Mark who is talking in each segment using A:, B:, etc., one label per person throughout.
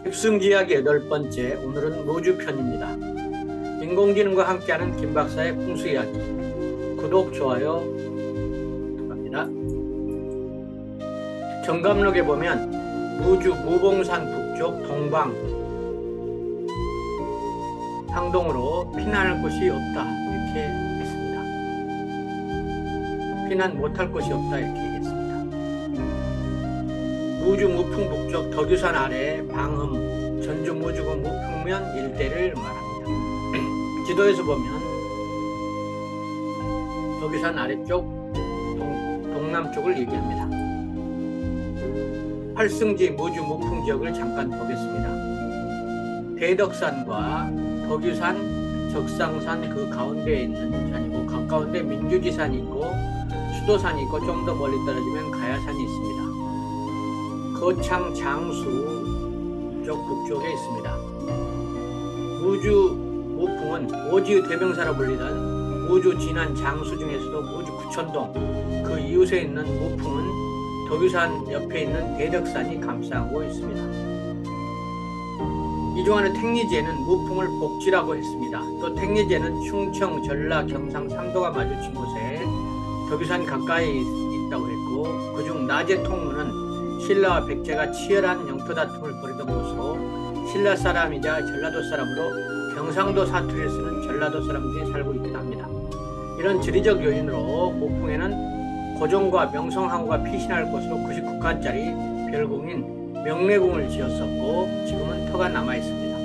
A: 입승기약 8번째, 오늘은 무주편입니다. 인공지능과 함께하는 김박사의 풍수이야기. 구독, 좋아요 부탁합니다. 정감록에 보면 무주 무봉산 북쪽 동방 항동으로 피난할 곳이 없다 이렇게 했습니다. 피난 못할 곳이 없다 이렇게 했습니다. 무주 무풍 북쪽 덕유산 아래 방음 전주 무주군 무풍면 일대를 말합니다. 지도에서 보면 덕유산 아래쪽 동남쪽을 얘기합니다. 팔승지 무주 무풍 지역을 잠깐 보겠습니다. 대덕산과 덕유산, 적상산 그 가운데에 있는 산이고, 가까운데 민주지산이 있고 수도산이 있고, 좀 더 멀리 떨어지면 가야산이 있습니다. 거창 장수 쪽 북쪽에 있습니다. 무주 무풍은 오지의 대명사로 불리던 무주 진안 장수 중에서도 무주 구천동 그 이웃에 있는 무풍은 덕유산 옆에 있는 대덕산이 감싸고 있습니다. 이중하는 택리지에는 무풍을 복지라고 했습니다. 또 택리지에는 충청, 전라, 경상, 삼도가 마주친 곳에 덕유산 가까이 있다고 했고, 그중 낮의 통문은 신라와 백제가 치열한 영토 다툼을 벌이던 곳으로 신라 사람이자 전라도 사람으로 경상도 사투리를 쓰는 전라도 사람들이 살고 있기도 합니다. 이런 지리적 요인으로 무풍에는 고종과 명성황후가 피신할 곳으로 99칸짜리 별궁인 명례궁을 지었었고, 지금은 터가 남아있습니다.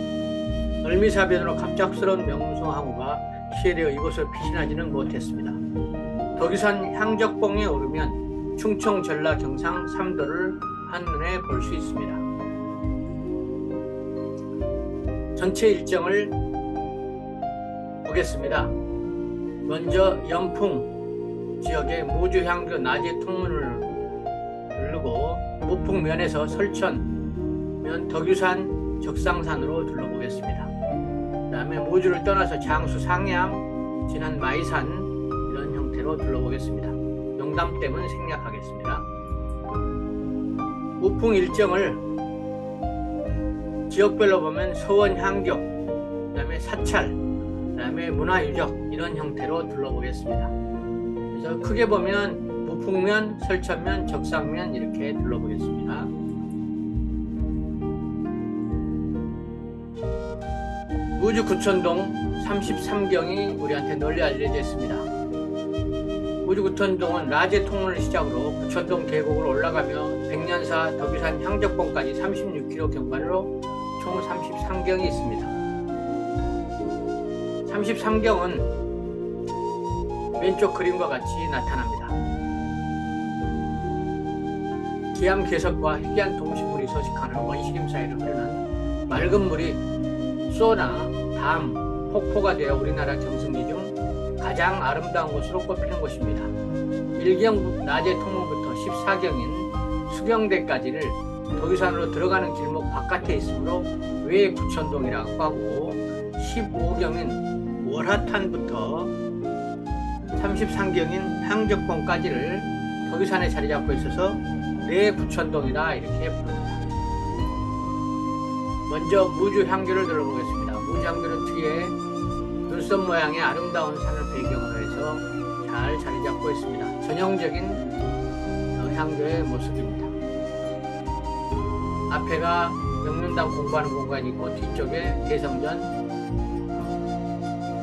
A: 을미사변으로 갑작스러운 명성황후가 시해되어 이곳을 피신하지는 못했습니다. 덕유산 향적봉에 오르면 충청, 전라, 경상, 삼도를 한눈에 볼 수 있습니다. 전체 일정을 보겠습니다. 먼저 연풍 지역의 무주향교 낮의 통문을 누르고 무풍면에서 설천면 덕유산, 적상산으로 둘러보겠습니다. 그 다음에 무주를 떠나서 장수, 상양, 진안, 마이산 이런 형태로 둘러보겠습니다. 영담댐은 생략하겠습니다. 무풍 일정을 지역별로 보면 서원, 향교, 그 다음에 사찰, 그 다음에 문화유적 이런 형태로 둘러보겠습니다. 그래서 크게 보면 무풍면, 설천면, 적상면 이렇게 둘러보겠습니다. 무주 구천동 33경이 우리한테 널리 알려져 있습니다. 무주 구천동은 라제 통문을 시작으로 구천동 계곡을 올라가며 백년사 덕유산 향적봉까지 36km 경관으로 총 33경이 있습니다. 33경은 왼쪽 그림과 같이 나타납니다. 기암 개석과 희귀한 동식물이 서식하는 원시림 사이를 흐르는 맑은 물이 쏘나 담, 폭포가 되어 우리나라 경승지 중 가장 아름다운 곳으로 꼽히는 곳입니다. 1경 낮의 통문부터 14경인 수경대까지를 덕유산으로 들어가는 길목 바깥에 있으므로 외 구천동이라고 하고, 15경인 월화탄부터 33경인 향적봉까지를 덕유산에 자리 잡고 있어서 내 구천동이라 이렇게 부릅니다. 먼저 무주 향교를 둘러보겠습니다. 무주 향교는 뒤에 눈썹 모양의 아름다운 산을 배경으로 해서 잘 자리 잡고 있습니다. 전형적인 향교의 모습입니다. 앞에가 명륜당 공부하는 공간이고 뒤쪽에 대성전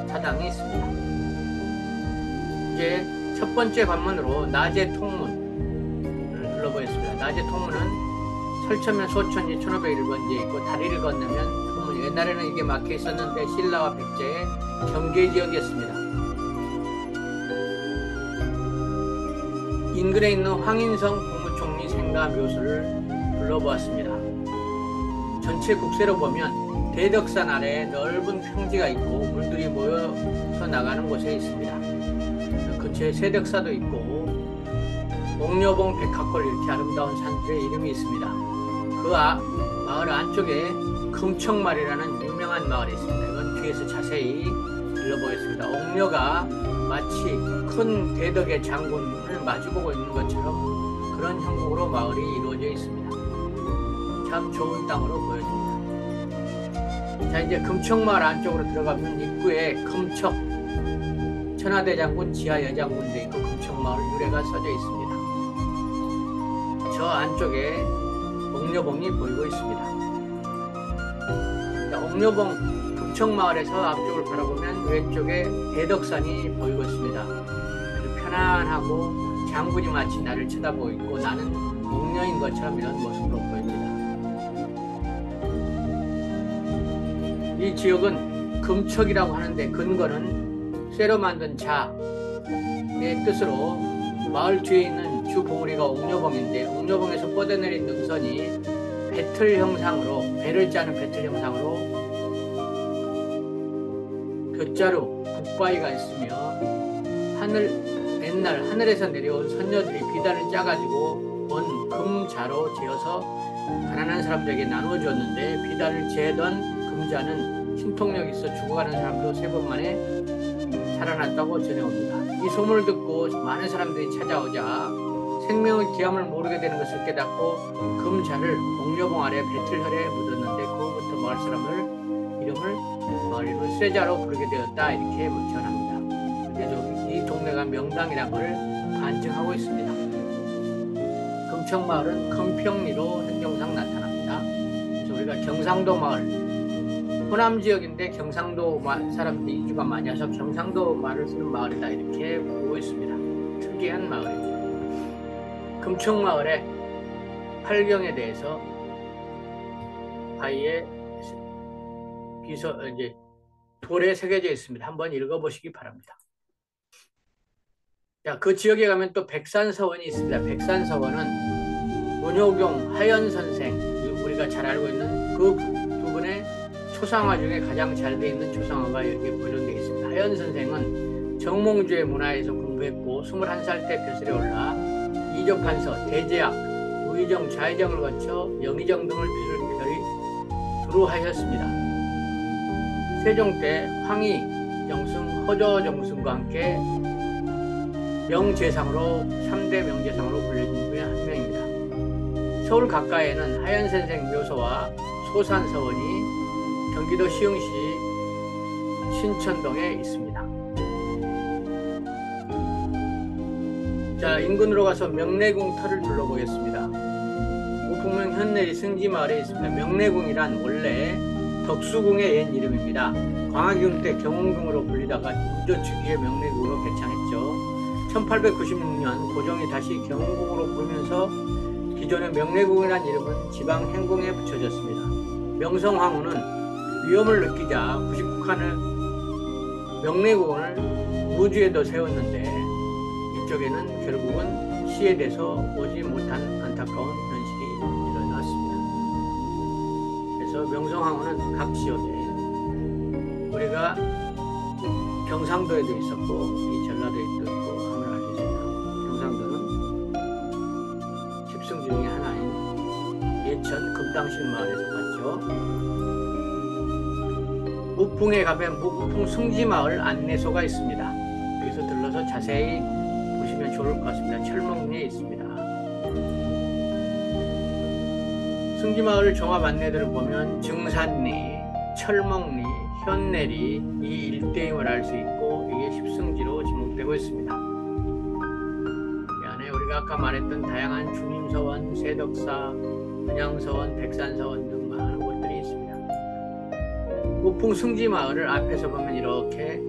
A: 사당이 있습니다. 이제 첫 번째 관문으로 낮의 통문을 둘러보겠습니다. 낮의 통문은 설천면 소천리 1501번지에 있고, 다리를 건너면 통문, 옛날에는 이게 막혀 있었는데 신라와 백제의 경계 지역이었습니다. 인근에 있는 황인성 국무총리 생가 묘소를 둘러보았습니다. 전체 국세로 보면 대덕산 아래에 넓은 평지가 있고 물들이 모여서 나가는 곳에 있습니다. 근처에 세덕사도 있고 옥녀봉, 백합골 이렇게 아름다운 산들의 이름이 있습니다. 그 마을 안쪽에 금청말이라는 유명한 마을이 있습니다. 이건 뒤에서 자세히 들려보겠습니다. 옥녀가 마치 큰 대덕의 장군을 마주보고 있는 것처럼 그런 형국으로 마을이 이루어져 있습니다. 참 좋은 땅으로 보여집니다. 자, 이제 금척마을 안쪽으로 들어가면 입구에 금척 천하대장군 지하여장군 돼 있고 금척마을 유래가 써져 있습니다. 저 안쪽에 옥녀봉이 보이고 있습니다. 자, 옥녀봉 금척마을에서 앞쪽을 바라보면 왼쪽에 대덕산이 보이고 있습니다. 아주 편안하고 장군이 마치 나를 쳐다보고 있고 나는 옥녀인 것처럼 이런 모습으로 보입니다. 이 지역은 금척이라고 하는데 근거는 쇠로 만든 자의 뜻으로 마을 뒤에 있는 주 봉우리가 옥녀봉인데 옥녀봉에서 뻗어내린 능선이 배틀 형상으로 배를 짜는 배틀 형상으로 볏자루 북바위가 있으며 옛날 하늘에서 내려온 선녀들이 비단을 짜가지고 온 금자로 지어서 가난한 사람들에게 나누어줬는데 비단을 재던 금자는 신통력 있어 죽어가는 사람도 3번 만에 살아났다고 전해옵니다. 이 소문을 듣고 많은 사람들이 찾아오자 생명의 귀함을 모르게 되는 것을 깨닫고 금자를 옥녀봉 아래 배틀혈에 묻었는데 그후부터 마을 사람을 마을 이름을 쇠자로 부르게 되었다 이렇게 전합니다. 그래서 이 동네가 명당이라는 것을 반증하고 있습니다. 금척마을은 금평리로 현경상 나타납니다. 그래서 우리가 경상도 마을 호남 지역인데 경상도 사람들이 이주가 많이 와서 경상도 말을 쓰는 마을이다 이렇게 보고 있습니다. 특이한 마을입니다. 금척마을의 활경에 대해서 바위에 이제 돌에 새겨져 있습니다. 한번 읽어보시기 바랍니다. 자, 그 지역에 가면 또 백산서원이 있습니다. 백산서원은 문효경 하연선생 우리가 잘 알고 있는 그 두 분의 초상화 중에 가장 잘 되어 있는 초상화가 여기 보존되어 있습니다. 하연 선생은 정몽주의 문화에서 공부했고 21살 때 벼슬에 올라 이조판서, 대제학, 우의정, 좌의정을 거쳐 영의정 등을 두루하였습니다. 세종 때 황희 정승, 허조 정승과 함께 명재상으로 3대 명재상으로 불려진 분의 한 명입니다. 서울 가까이에는 하연 선생 묘소와 소산서원이 경기도 시흥시 신천동에 있습니다. 자, 인근으로 가서 명내궁터를 둘러보겠습니다. 우풍면 현내리 승지마을에 있습니다. 명내궁이란 원래 덕수궁의 옛 이름입니다. 광화군 때 경운궁으로 불리다가 인조 즉위의 명내궁으로 개창했죠. 1896년 고종이 다시 경운궁으로 부르면서 기존의 명내궁이란 이름은 지방 행궁에 붙여졌습니다. 명성황후는 위험을 느끼자 99칸을 명내궁을 무주에도 세웠는데 이쪽에는 결국은 시해돼서 오지 못한 안타까운 현실이 일어났습니다. 그래서 명성황후는 각시호대 우리가 경상도에도 있었고 이 전라도에도 있고 하면 알 수 있습니다. 경상도는 십승지 중에 하나인 예천 금당실 마을에서 봤죠. 무풍에 가면 무풍 승지마을 안내소가 있습니다. 여기서 들러서 자세히 보시면 좋을 것 같습니다. 철목리에 있습니다. 승지마을 종합 안내들을 보면 증산리, 철목리, 현내리 이 일대임을 알 수 있고 이게 십승지로 지목되고 있습니다. 이 안에 우리가 아까 말했던 다양한 중림서원, 세덕사, 은양서원, 백산서원 등 많은 곳들이 있습니다. 무풍 승지마을을 앞에서 보면 이렇게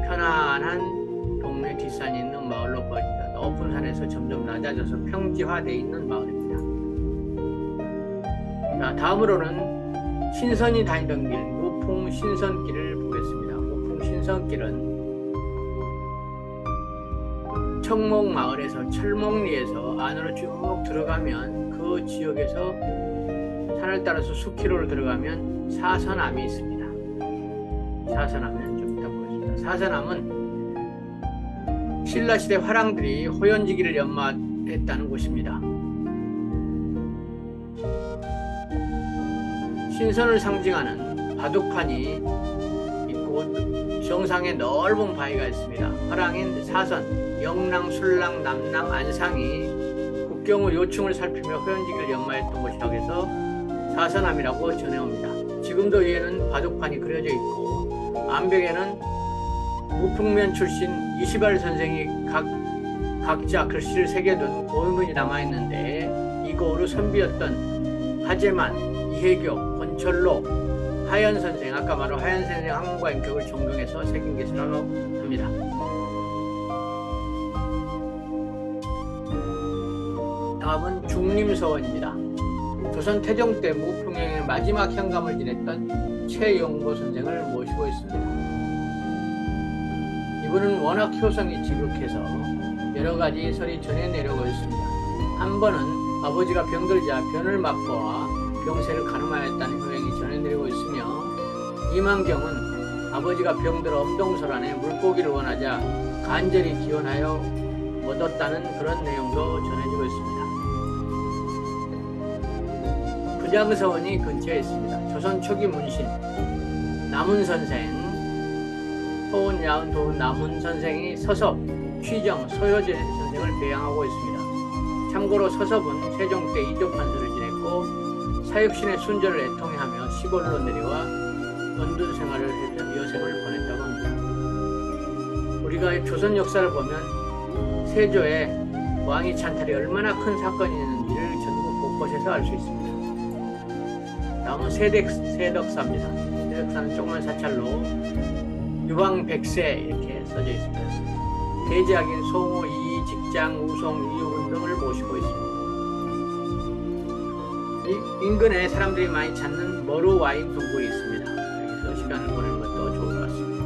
A: 편안한 동네 뒷산이 있는 마을로 보입니다. 높은 산에서 점점 낮아져서 평지화되어 있는 마을입니다. 자, 다음으로는 신선이 다니던 길, 무풍 신선길을 보겠습니다. 무풍 신선길은 청목마을에서 철목리에서 안으로 쭉 들어가면 그 지역에서 산을 따라서 수키로를 들어가면 사선암이 있습니다. 사선암은 좀 이따 보겠습니다. 사선암은 신라시대 화랑들이 호연지기를 연마했다는 곳입니다. 신선을 상징하는 바둑판이 있고 정상에 넓은 바위가 있습니다. 화랑인 사선, 영랑, 술랑, 남랑, 안상이 국경의 요충을 살피며 호연지기를 연마했던 곳이라고 해서 사선함이라고 전해옵니다. 지금도 위에는 바둑판이 그려져 있고 암벽에는 무풍면 출신 이시발 선생이 각자 글씨를 새겨둔 고인물이 남아있는데 이 고을의 선비였던 하재만, 이해교, 권철로, 하연 선생, 아까 말한 하연 선생 학문과 인격을 존경해서 새긴 것이라고 합니다. 다음은 중림서원입니다. 조선 태종 때 무풍행의 마지막 현감을 지냈던 최용보 선생을 모시고 있습니다. 이분은 워낙 효성이 지극해서 여러 가지 설이 전해 내려오고 있습니다. 한 번은 아버지가 병들자 변을 맛보아 병세를 가늠하였다는 효행이 전해 내려오고 있으며, 이만경은 아버지가 병들어 엄동설 안에 물고기를 원하자 간절히 기원하여 얻었다는 그런 내용도 전해지고 있습니다. 부장서원이 근처에 있습니다. 조선 초기 문신 남훈선생, 호은, 야은, 도은, 남훈선생이 서섭, 취정, 소효제 선생을 배양하고 있습니다. 참고로 서섭은 세종 때 이조판서를 지냈고 사육신의 순절을 애통해하며 시골로 내려와 은둔 생활을 해서 여생을 보냈다고 합니다. 우리가 조선 역사를 보면 세조의 왕위 찬탈이 얼마나 큰 사건이 있는지를 전국 곳곳에서 알 수 있습니다. 다음은 세덕사입니다. 세덕사는 조그만 사찰로 유방백세 이렇게 써져 있습니다. 대제학인 송우, 이이, 직장, 우송, 이유근 등을 모시고 있습니다. 인근에 사람들이 많이 찾는 머루 와인 동굴이 있습니다. 여기서 시간을 보내는 것도 좋을 것 같습니다.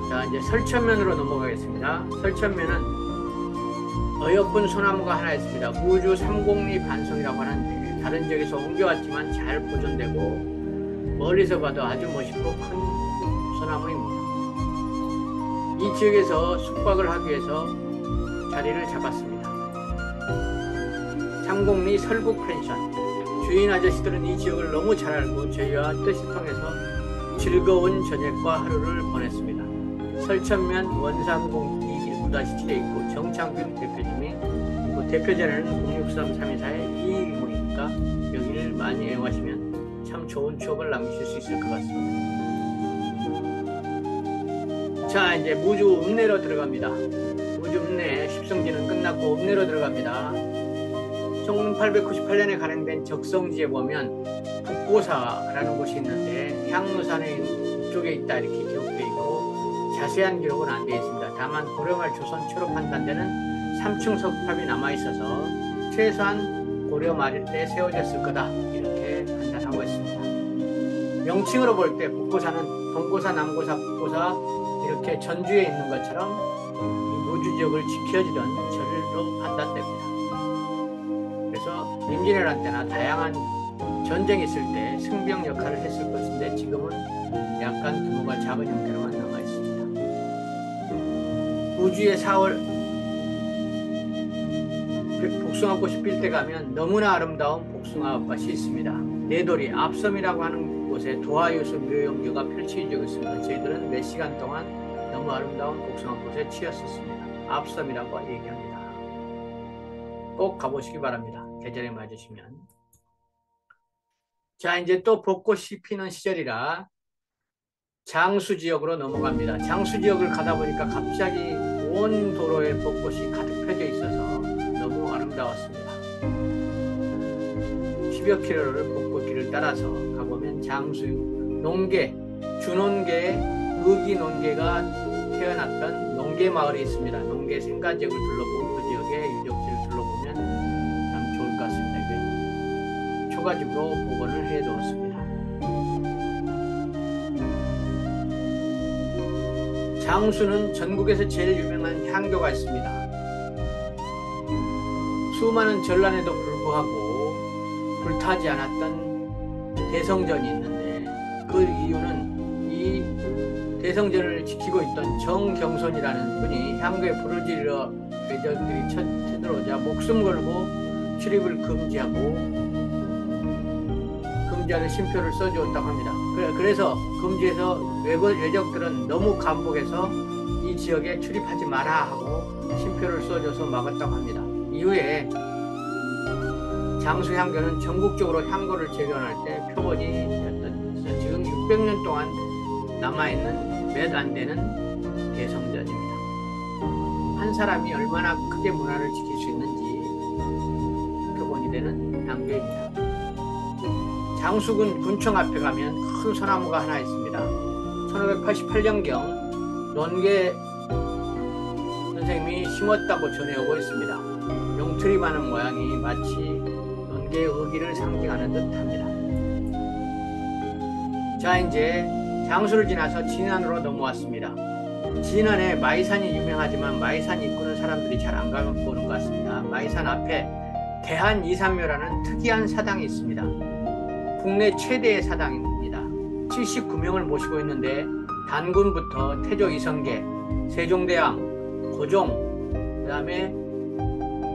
A: 자, 이제 설천면으로 넘어가겠습니다. 설천면은 어여쁜 소나무가 하나 있습니다. 무주 삼곡리 반송이라고 하는데 다른 지역에서 옮겨왔지만 잘 보존되고 멀리서 봐도 아주 멋있고 큰 소나무입니다. 이 지역에서 숙박을 하기 위해서 자리를 잡았습니다. 삼곡리 설국 펜션. 주인 아저씨들은 이 지역을 너무 잘 알고 저희와 뜻이 통해서 즐거운 저녁과 하루를 보냈습니다. 설천면 원산공 219-7에 있고 정창균 대표님이 대표자는 063-324의 이익이니까 여기를 많이 애용하시면 참 좋은 추억을 남기실 수 있을 것 같습니다. 자, 이제 무주 읍내로 들어갑니다. 무주 읍내 십성지는 끝났고 읍내로 들어갑니다. 1898년에 간행된 적성지에 보면 북보사라는 곳이 있는데 향로산의 북쪽에 있다 이렇게 기록되어 있고 자세한 기록은 안 되어 있습니다. 다만 고려말 조선 초로 판단되는 3층 석탑이 남아 있어서 최소한 고려 말일 때 세워졌을 거다 이렇게 판단하고 있습니다. 명칭으로 볼 때 북보사는 동고사, 남고사, 북고사 이렇게 전주에 있는 것처럼 이 무주 지역을 지켜주던 절로 판단됩니다. 그래서 임진왜란 때나 다양한 전쟁이 있을 때 승병 역할을 했을 것인데 지금은 약간 규모가 작은 형태로만 남아 있습니다. 무주의 4월 복숭아꽃이 필 때 가면 너무나 아름다운 복숭아밭이 있습니다. 내돌이 앞섬이라고 하는 곳에 도화유수 묘용교가 펼쳐지고 있습니다. 저희들은 몇 시간 동안 너무 아름다운 복숭아꽃에 치였었습니다. 앞섬이라고 얘기합니다. 꼭 가보시기 바랍니다. 계절에 맞으시면. 자, 이제 또 벚꽃이 피는 시절이라 장수 지역으로 넘어갑니다. 장수 지역을 가다 보니까 갑자기 온 도로에 벚꽃이 가득 펴져 있어서 너무 아름다웠습니다. 10여 킬로를 벚꽃길을 따라서 가보면 장수 농계, 준논계, 의기논계가 태어났던 농계 마을이 있습니다. 농계 생가지역을 둘러보고 그 지역의 유적지를 둘러보면 참 좋을 것 같습니다. 초가집으로 복원을 해 두었습니다. 장수는 전국에서 제일 유명한 향교가 있습니다. 수많은 전란에도 불구하고 불타지 않았던 대성전이 있는데 그 이유는 이 대성전을 지키고 있던 정경손이라는 분이 향교에 불을 지르러 외적들이 쳐들어오자 목숨 걸고 출입을 금지하는 신표를 써주었다고 합니다. 그래서 금지해서 외적들은 너무 감복해서 이 지역에 출입하지 마라 하고 신표를 써줘서 막았다고 합니다. 이후에 장수향교는 전국적으로 향고를 재건할 때 표본이 되었던 지금 600년 동안 남아있는 몇 안 되는 대성전입니다. 한 사람이 얼마나 크게 문화를 지킬 수 있는지 표본이 되는 향교입니다. 장수군 군청 앞에 가면 큰 소나무가 하나 있습니다. 1588년경 논계 선생님이 심었다고 전해오고 있습니다. 용틀이 많은 모양이 마치 논계의 의기를 상징하는 듯합니다. 자, 이제 장수를 지나서 진안으로 넘어왔습니다. 진안에 마이산이 유명하지만 마이산 입구는 사람들이 잘 안 가보는 것 같습니다. 마이산 앞에 대한 이산묘라는 특이한 사당이 있습니다. 국내 최대의 사당입니다. 79명을 모시고 있는데 단군부터 태조 이성계, 세종대왕, 고종, 그 다음에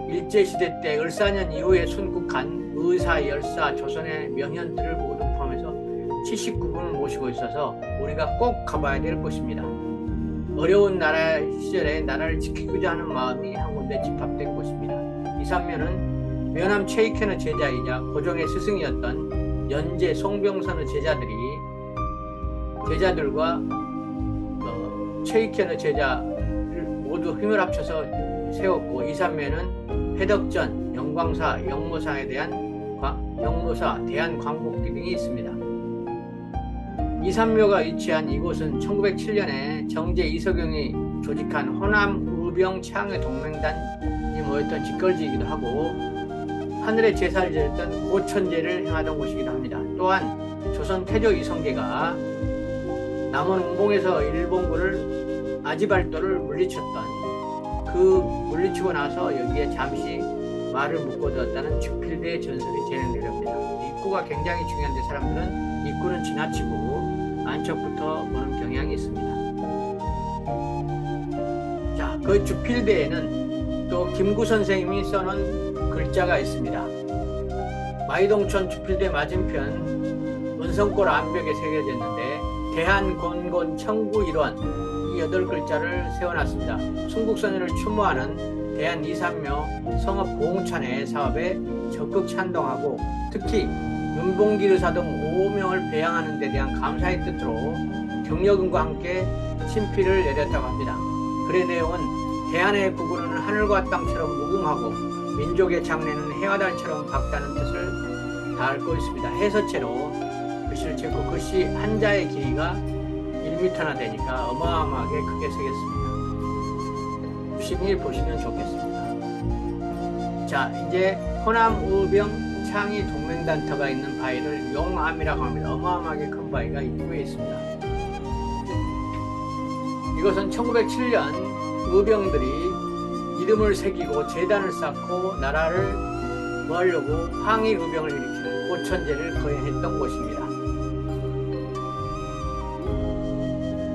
A: 일제시대 때 을사년 이후에 순국한 의사, 열사, 조선의 명현들을 모두 포함해서 79분을 모시고 있어서 우리가 꼭 가봐야 될 곳입니다. 어려운 나라 시절에 나라를 지키고자 하는 마음이 한 군데 집합된 곳입니다. 이산묘는 명함 최익현의 제자이자 고종의 스승이었던 연제 송병선의 제자들과 최익현의 제자를 모두 힘을 합쳐서 세웠고, 이산묘는 회덕전, 영광사, 영모사 대한광복기 등이 있습니다. 이산묘가 위치한 이곳은 1907년에 정제 이석영이 조직한 호남, 의병, 창의 동맹단이 모였던 직거지이기도 하고 하늘의 제사를 지냈던 고천제를 행하던 곳이기도 합니다. 또한 조선 태조 이성계가 남원 웅봉에서 일본군을 아지발도를 물리쳤던 물리치고 나서 여기에 잠시 말을 묶어두었다는 주필대의 전설이 진행되렵니다. 입구가 굉장히 중요한데 사람들은 입구는 지나치고 안쪽부터 보는 경향이 있습니다. 자, 그 주필대에는 또 김구 선생님이 써놓은 글자가 있습니다. 마이동천 주필대 맞은편 은성골 암벽에 새겨졌는데 대한곤곤 청구일원 이 8글자를 세워놨습니다. 순국선열을 추모하는 대한이산묘 성업 보홍찬의 사업에 적극 찬동하고 특히 윤봉길 의사 등 5명을 배양하는 데 대한 감사의 뜻으로 경력금과 함께 친필을 내렸다고 합니다. 글의 내용은 대한의 구구는 하늘과 땅처럼 무궁하고 민족의 장래는 해와 달처럼 밝다는 뜻을 닳고 있습니다. 해서체로 글씨를 찍고 글씨 한자의 길이가 1m나 되니까 어마어마하게 크게 쓰겠습니다. 유심히 보시면 좋겠습니다. 자, 이제 호남, 의병, 창의 동맹단터가 있는 바위를 용암이라고 합니다. 어마어마하게 큰 바위가 입구에 있습니다. 이것은 1907년 의병들이 이름을 새기고 재단을 쌓고 나라를 구하려고 항일 의병을 일으키는 고천제를 거행했던 곳입니다.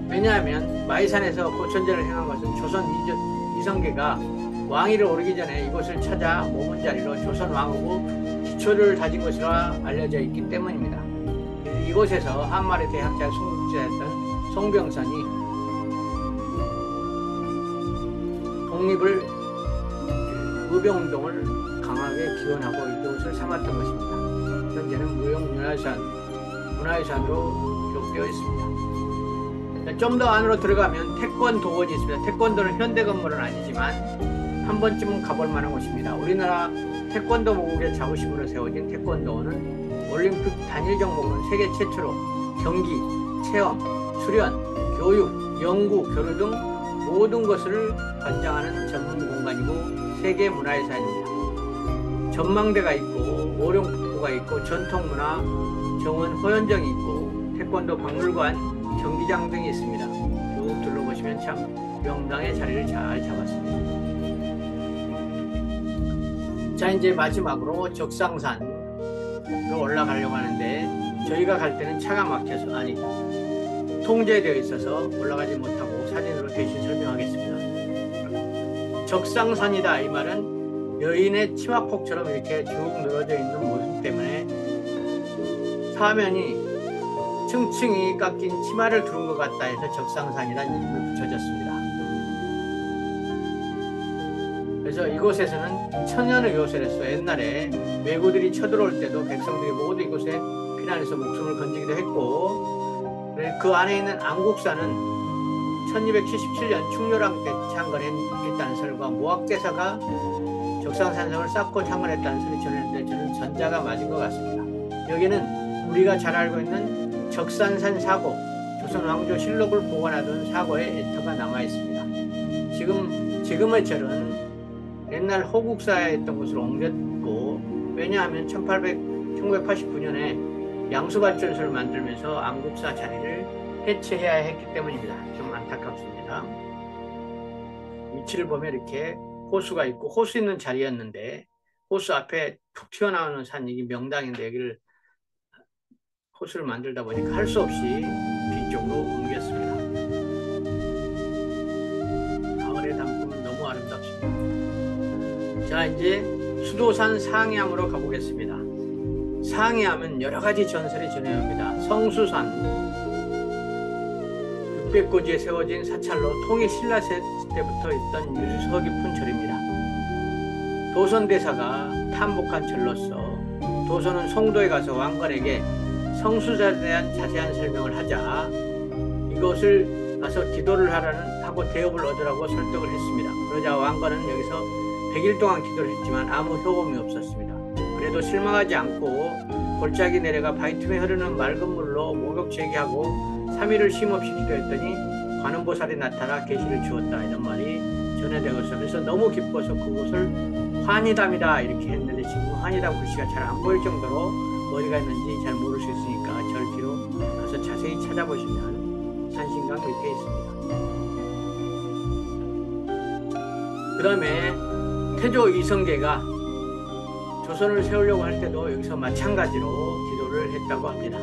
A: 왜냐하면 마이산에서 고천제를 행한 것은 조선 이성계가 왕위를 오르기 전에 이곳을 찾아 머문 자리로 조선 왕후고 기초를 다진 것으로 알려져 있기 때문입니다. 이곳에서 한말의 대학자 순국제였던 송병선이 독립을 의병운동을 강하게 기원하고 이곳을 삼았던 것입니다. 현재는 문화유산으로 기록되어 있습니다. 좀 더 안으로 들어가면 태권도원이 있습니다. 태권도는 현대 건물은 아니지만 한 번쯤은 가볼 만한 곳입니다. 우리나라 태권도 모국의 자부심으로 세워진 태권도원은 올림픽 단일 종목은 세계 최초로 경기, 체험, 수련, 교육, 연구, 교류 등 모든 것을 관장하는 전문 공간이고 세계 문화유산입니다. 전망대가 있고 오룡폭포가 있고 전통문화 정원 호연정이 있고 태권도 박물관, 경기장 등이 있습니다. 쭉 둘러보시면 참 명당의 자리를 잘 잡았습니다. 자, 이제 마지막으로 적상산으로 올라가려고 하는데 저희가 갈 때는 차가 막혀서 통제되어 있어서 올라가지 못하고 사진으로 대신 설명하겠습니다. 적상산이다 이 말은 여인의 치마폭처럼 이렇게 쭉 늘어져 있는 모습 때문에 사면이 층층이 깎인 치마를 두른 것 같다 해서 적상산이라는 이름을 붙여졌습니다. 그래서 이곳에서는 천연의 요새를 했어. 옛날에 왜구들이 쳐들어올 때도 백성들이 모두 이곳에 피난해서 목숨을 건지기도 했고, 그 안에 있는 안국사는 1277년 충렬왕 때 창건했다는 설과 모학대사가 적상산성을 쌓고 창건했다는 설이 전해졌는데 저는 전자가 맞은 것 같습니다. 여기는 우리가 잘 알고 있는 적산산 사고, 조선 왕조 실록을 보관하던 사고의 애터가 남아 있습니다. 지금의 절은 옛날 호국사에 있던 곳으로 옮겼고, 왜냐하면 1989년에 양수발전소를 만들면서 안국사 자리를 해체해야 했기 때문입니다. 좀 안타깝습니다. 위치를 보면 이렇게 호수가 있고, 호수 있는 자리였는데 호수 앞에 툭 튀어나오는 산이 명당인데 여기를 호수를 만들다 보니까 할 수 없이 뒤쪽으로 옮겼습니다. 가을의 단풍은 너무 아름답습니다. 자, 이제 수도산 상해암으로 가보겠습니다. 상해암은 여러 가지 전설이 전해옵니다. 성수산 600고지에 세워진 사찰로 통일 신라세 때부터 있던 유서 깊은 절입니다. 도선대사가 탐복한 절로서 도선은 송도에 가서 왕건에게 성수산에 대한 자세한 설명을 하자 이것을 가서 기도를 하고 대업을 얻으라고 설득을 했습니다. 그러자 왕건은 여기서 100일 동안 기도를 했지만 아무 효험이 없었습니다. 그래도 실망하지 않고 골짜기 내려가 바위 틈에 흐르는 맑은 물로 목욕 재기하고 3일을 쉼없이 기도했더니 관음보살이 나타나 계시를 주었다, 이런 말이 전해되고 있어요. 그래서 너무 기뻐서 그곳을 환희담이다 이렇게 했는데 지금 환희담 글씨가 잘 안 보일 정도로 어디가 있는지 잘 모를 수 있으니까 절 뒤로 가서 자세히 찾아보시면 산신강 밑에 있습니다. 그 다음에 태조 이성계가 조선을 세우려고 할 때도 여기서 마찬가지로 기도를 했다고 합니다.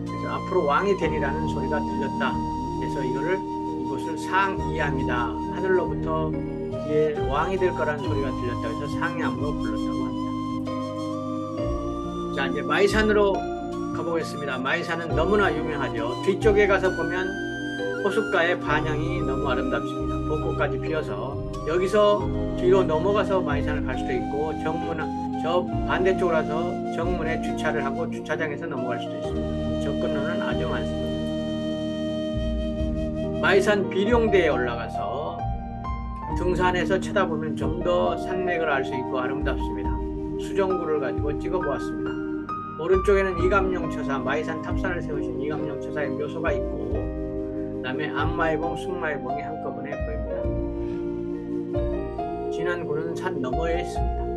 A: 그래서 앞으로 왕이 되리라는 소리가 들렸다. 그래서 이곳을 상이암이다. 하늘로부터 뒤에 왕이 될 거라는 소리가 들렸다. 그래서 상이암으로 불렀다고 합니다. 자, 이제 마이산으로 가보겠습니다. 마이산은 너무나 유명하죠. 뒤쪽에 가서 보면 호숫가의 반향이 너무 아름답습니다. 벚꽃까지 피어서 여기서 뒤로 넘어가서 마이산을 갈 수도 있고 저 반대쪽으로 가서 정문에 주차를 하고 주차장에서 넘어갈 수도 있습니다. 접근로는 아주 많습니다. 마이산 비룡대에 올라가서 등산해서 쳐다보면 좀 더 산맥을 알 수 있고 아름답습니다. 수정구를 가지고 찍어보았습니다. 오른쪽에는 이감룡처사, 마이산 탑산을 세우신 이감룡처사의 묘소가 있고 그 다음에 안마의봉, 숭마의봉이 한꺼번에 보입니다. 진안군은 산 너머에 있습니다.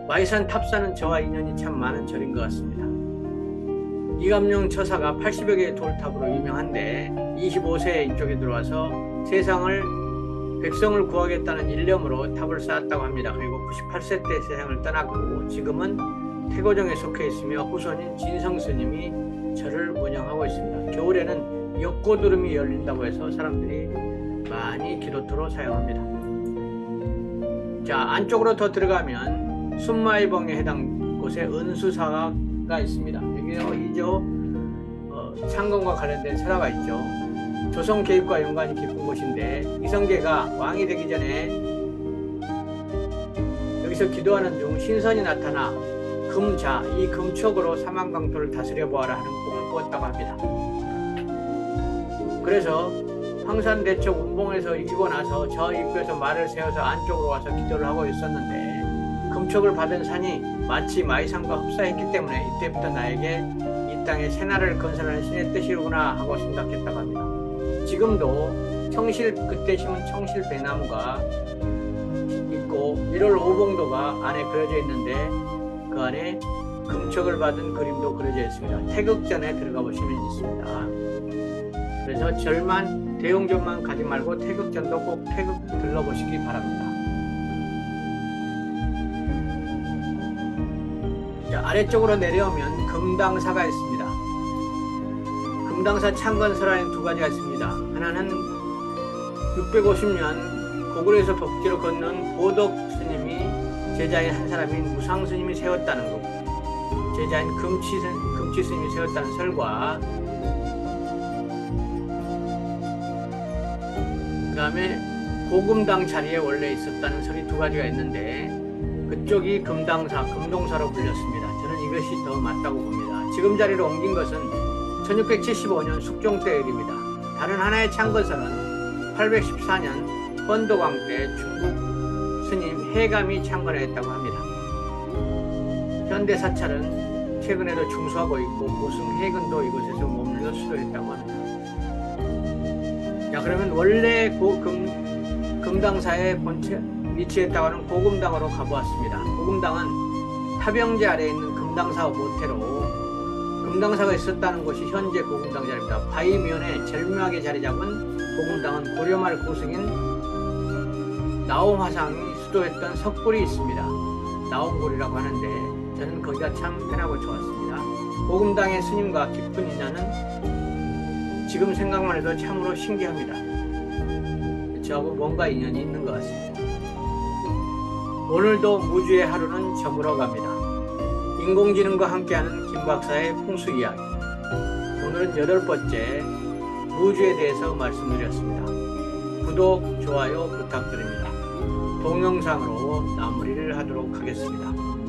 A: 마이산 탑산은 저와 인연이 참 많은 절인 것 같습니다. 이감룡 처사가 80여 개의 돌탑으로 유명한데 25세에 이쪽에 들어와서 백성을 구하겠다는 일념으로 탑을 쌓았다고 합니다. 그리고 98세 때 세상을 떠났고 지금은 태고정에 속해 있으며 후손인 진성스님이 절을 운영하고 있습니다. 겨울에는 역고두름이 열린다고 해서 사람들이 많이 기도터로 사용합니다. 자, 안쪽으로 더 들어가면 순마이봉에 해당 곳에 은수사가 있습니다. 여기요 창건과 관련된 설화가 있죠. 조선 개입과 연관이 깊은 곳인데 이성계가 왕이 되기 전에 여기서 기도하는 중 신선이 나타나 금자, 이 금촉으로 사망강토를 다스려 보아라 하는 꿈을 꾸었다고 합니다. 그래서 황산대첩 운봉에서 이기고 나서 저 입구에서 말을 세워서 안쪽으로 와서 기도를 하고 있었는데 금촉을 받은 산이 마치 마이산과 흡사했기 때문에 이때부터 나에게 이 땅에 새나라를 건설하는 신의 뜻이로구나 하고 생각했다고 합니다. 지금도 그때 심은 청실 배나무가 있고 1월 오봉도가 안에 그려져 있는데 그 안에 금촉을 받은 그림도 그려져 있습니다. 태극전에 들어가 보시면 있습니다. 그래서 대웅전만 가지 말고 태극전도 꼭 들러보시기 바랍니다. 자, 아래쪽으로 내려오면 금당사가 있습니다. 금당사 창건설화에는 두 가지가 있습니다. 하나는 650년 고구려에서 법지로 건넌 보덕 스님이 제자인 한 스님인 무상 스님이 세웠다는 것, 제자인 금치 스님이 세웠다는 설과 그 다음에 고금당 자리에 원래 있었다는 설이 두 가지가 있는데 그쪽이 금당사, 금동사로 불렸습니다. 저는 이것이 더 맞다고 봅니다. 지금 자리로 옮긴 것은 1675년 숙종 때 일입니다. 다른 하나의 참건설은 814년 헌도광 때 중국 스님 해감이 창건했다고 합니다. 현대 사찰은 최근에도 충수하고 있고 고승 해근도 이곳에서 머물러 수도했다고 합니다. 자, 그러면 원래 금당사에 위치했다고 하는 고금당으로 가보았습니다. 고금당은 타병제 아래에 있는 금당사 모태로 금당사가 있었다는 곳이 현재 고금당 자리입니다. 바위면에 절묘하게 자리 잡은 고금당은 고려말 고승인 나옴화상이 수도했던 석굴이 있습니다. 나옴굴이라고 하는데 저는 거기가 참 편하고 좋았습니다. 고금당의 스님과 깊은 인연은 지금 생각만 해도 참으로 신기합니다. 저하고 뭔가 인연이 있는 것 같습니다. 오늘도 무주의 하루는 저물어 갑니다. 인공지능과 함께하는 김 박사의 풍수 이야기. 오늘은 8번째 무주에 대해서 말씀드렸습니다. 구독, 좋아요 부탁드립니다. 동영상으로 마무리를 하도록 하겠습니다.